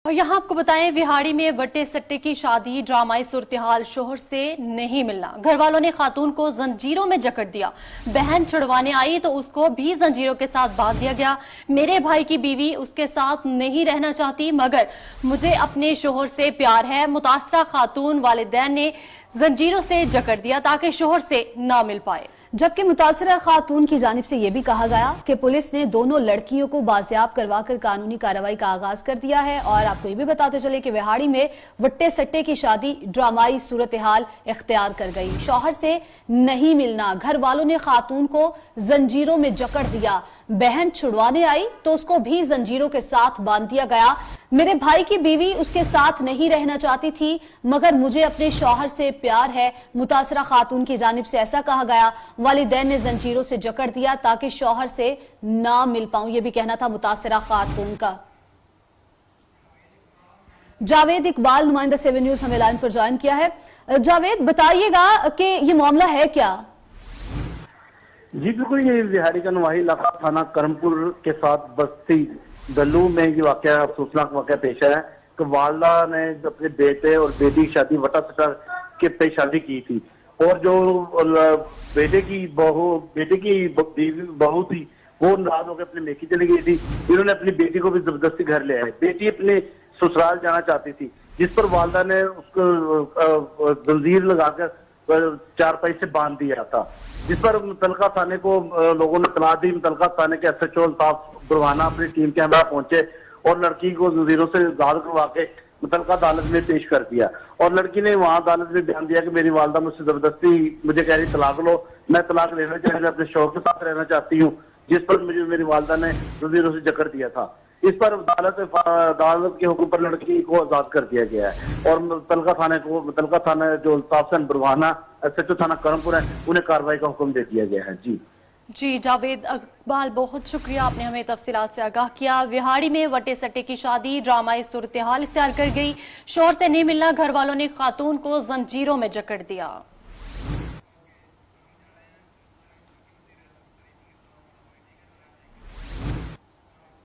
اور یہاں آپ کو بتائیں وہاڑی میں وٹے سٹے کی شادی ڈرامائی صورتحال، شوہر سے نہیں ملنا، گھر والوں نے خاتون کو زنجیروں میں جکڑ دیا، بہن چھڑوانے آئی تو اس کو بھی زنجیروں کے ساتھ باندھ دیا گیا۔ میرے بھائی کی بیوی اس کے ساتھ نہیں رہنا چاہتی مگر مجھے اپنے شوہر سے پیار ہے، متاثرہ خاتون والدین نے زنجیروں سے جکڑ دیا تاکہ شوہر سے نہ مل پائے۔ جبکہ متاثرہ خاتون کی جانب سے یہ بھی کہا گیا کہ پولیس نے دونوں لڑکیوں کو بازیاب کروا کر قانونی کارروائی کا آغاز کر دیا ہے۔ اور آپ کو یہ بھی بتاتے چلے کہ وہاڑی میں وٹے سٹے کی شادی ڈرامائی صورتحال اختیار کر گئی، شوہر سے نہیں ملنا، گھر والوں نے خاتون کو زنجیروں میں جکڑ دیا، بہن چھڑوانے آئی تو اس کو بھی زنجیروں کے ساتھ باندھ دیا گیا۔ میرے بھائی کی بیوی اس کے ساتھ نہیں رہنا چاہتی تھی مگر مجھے اپنے شوہر سے پیار ہے، متاثرہ خاتون کی جانب سے ایسا کہا گیا۔ والدین نے زنجیروں سے جکڑ دیا تاکہ شوہر سے نہ مل پاؤں، یہ بھی کہنا تھا متاثرہ خاتون کا۔ جاوید اقبال نمائندہ 7 نیوز ہمیں لائن پر جوائن کیا ہے۔ جاوید بتائیے گا کہ یہ معاملہ ہے کیا؟ جی بالکل، یہ وہاڑی کا نواحی علاقہ تھانہ کرم پور کے ساتھ بستی دلو میں یہ واقعہ افسوسناک واقعہ پیش آیا کہ والدہ نے اپنے بیٹے اور بیٹی کی شادی وٹا سٹا کے پہ شادی کی تھی، اور جو بیٹے کی بہو تھی وہ ناراض ہو کے اپنے میکی چلی گئی تھی۔ انہوں نے اپنی بیٹی کو بھی زبردستی گھر لے آئے، بیٹی اپنے سسرال جانا چاہتی تھی جس پر والدہ نے اس کو زنجیر لگا کر چارپائی سے باندھ دیا تھا، جس پر متعلقہ تھانے کو لوگوں نے اطلاع دی۔ متعلقہ تھانے کے SHO الطاف بروانہ اپنی ٹیم کے ہمراہ پہنچے اور لڑکی کو زنجیروں سے آزاد کروا کے متعلقہ عدالت میں پیش کر دیا، اور لڑکی نے وہاں عدالت میں بیان دیا کہ میری والدہ مجھ سے زبردستی مجھے کہہ رہی طلاق لو، میں طلاق لینا چاہتی ہوں، اپنے شوہر کے ساتھ رہنا چاہتی ہوں، جس پر مجھے میری والدہ نے زنجیروں سے جکڑ دیا تھا۔ اس پر عدالت کے حکم پر لڑکی کو آزاد کر دیا گیا ہے، اور متعلقہ تھانہ جو الطاف بروانہ SHO تھانہ کرم پور ہے انہیں کارروائی کا حکم دے دیا گیا ہے۔ جی جاوید اقبال بہت شکریہ، آپ نے ہمیں تفصیلات سے آگاہ کیا۔ وہاڑی میں وٹے سٹے کی شادی ڈرامائی صورتحال اختیار کر گئی، شوہر سے نہیں ملنا، گھر والوں نے خاتون کو زنجیروں میں جکڑ دیا۔